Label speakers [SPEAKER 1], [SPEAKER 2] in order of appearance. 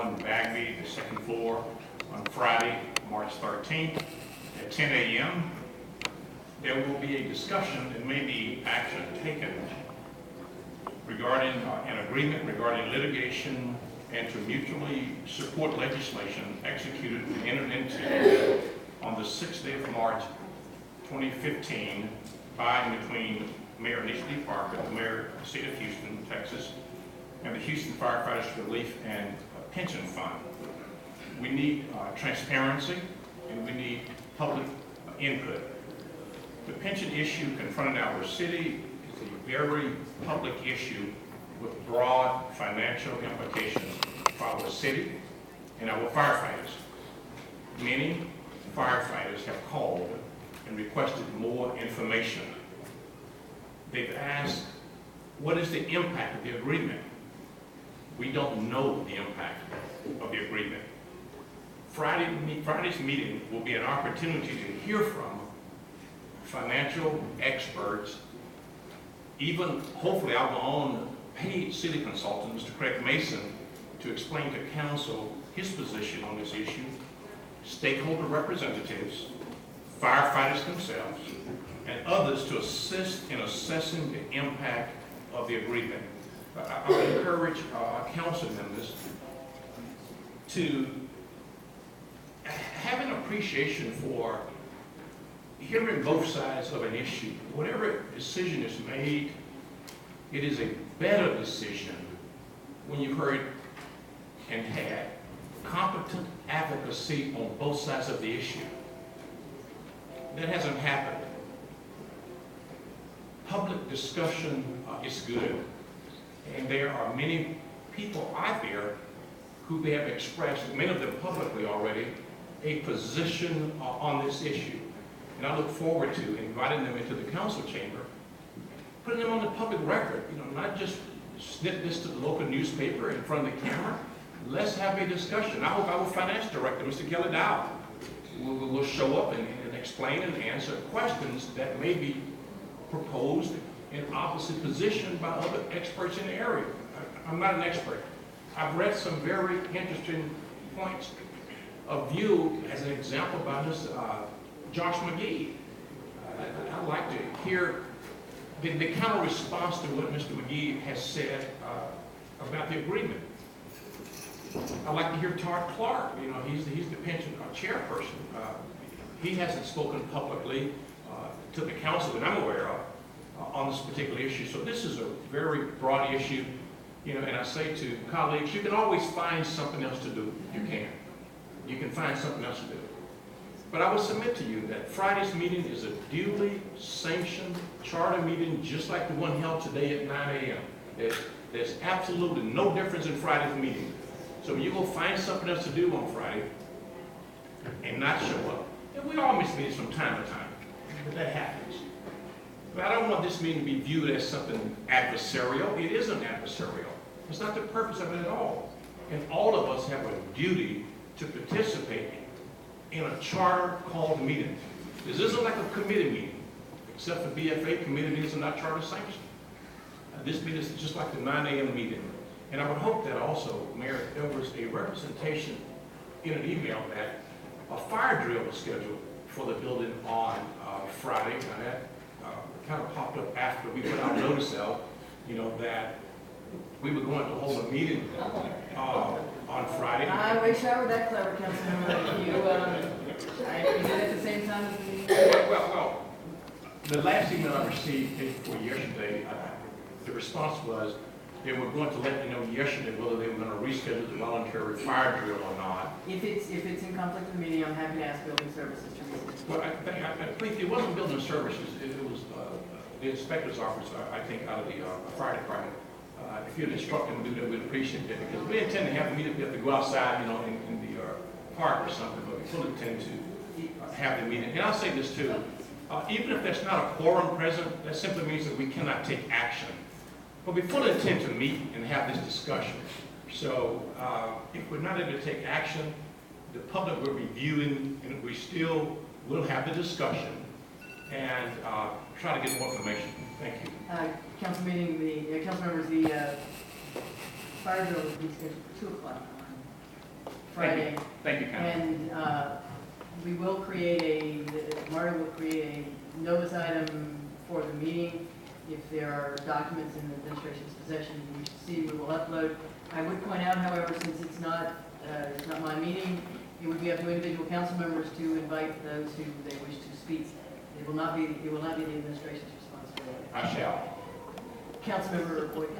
[SPEAKER 1] 1 Bagby, the second floor, on Friday, March 13th at 10 a.m. There will be a discussion and maybe action taken regarding an agreement regarding litigation and to mutually support legislation executed and entered into on the 6th day of March 2015 by and between Mayor Nisha D. Parker, the Mayor of the State of Houston, Texas, and the Houston Firefighters Relief and Pension Fund. We need transparency and we need public input. The pension issue confronting our city is a very public issue with broad financial implications for our city and our firefighters. Many firefighters have called and requested more information. They've asked, what is the impact of the agreement? We don't know the impact of the agreement. Friday's meeting will be an opportunity to hear from financial experts, even hopefully our own paid city consultant, Mr. Craig Mason, to explain to council his position on this issue, stakeholder representatives, firefighters themselves, and others to assist in assessing the impact of the agreement. I would encourage council members to have an appreciation for hearing both sides of an issue. Whatever decision is made, it is a better decision when you've heard and had competent advocacy on both sides of the issue. That hasn't happened. Public discussion is good, and there are many people out there who they have expressed, many of them publicly already, a position on this issue. And I look forward to inviting them into the council chamber, putting them on the public record, not just snip this to the local newspaper in front of the camera. Let's have a discussion. I hope our finance director, Mr. Kelly Dow, will show up and explain and answer questions that may be proposed in opposite position by other experts in the area. I'm not an expert. I've read some very interesting points of view, as an example, by Mr. Josh McGee. I'd like to hear the counter response to what Mr. McGee has said about the agreement. I'd like to hear Todd Clark. He's the pension chairperson. He hasn't spoken publicly to the council that I'm aware of on this particular issue. So this is a very broad issue. And I say to colleagues, you can always find something else to do. You can find something else to do. But I will submit to you that Friday's meeting is a duly sanctioned charter meeting, just like the one held today at 9 a.m. There's absolutely no difference in Friday's meeting. So you go find something else to do on Friday and not show up. And we all miss meetings from time to time, but that happens. But I don't want this meeting to be viewed as something adversarial. It isn't adversarial. It's not the purpose of it at all. And all of us have a duty to participate in a charter called meeting. This isn't like a committee meeting, except for BFA committee meetings are not charter sanctioned. This meeting is just like the 9 a.m. meeting. And I would hope that also, Mayor, there was a representation in an email that a fire drill was scheduled for the building on Friday. Now that kind of popped up after we put our notice out, that we were going to hold a meeting on Friday.
[SPEAKER 2] I wish I were that clever, Councilmember. I did it at the same time as me.
[SPEAKER 1] Well, the last email I received for yesterday, the response was they were going to let me know yesterday whether they were going to reschedule the voluntary fire drill or not.
[SPEAKER 2] If it's in conflict with the meeting, I'm happy to ask building services to reschedule.
[SPEAKER 1] Well, I think it wasn't building services. It was the inspector's office, I think, out of the fire department. If you'd instruct them to do that, we'd appreciate that, because we intend to have the meeting. We have to go outside, in the park or something, but we fully intend to have the meeting. And I'll say this too, even if there's not a quorum present, that simply means that we cannot take action. But we fully intend to meet and have this discussion. So if we're not able to take action, the public will be viewing, and we still will have the discussion and try to get more information. Thank you.
[SPEAKER 2] Council meeting, council members, the fire drill will be scheduled for 2 o'clock. Friday.
[SPEAKER 3] Thank you, Council.
[SPEAKER 2] And we will create Marty will create a notice item for the meeting. If there are documents in the administration's possession you wish to see, we will upload. I would point out, however, since it's not my meeting, it would be up to individual council members to invite those who they wish to speak. It will not be the administration's responsibility.
[SPEAKER 1] I shall.
[SPEAKER 2] Councilmember Boyd.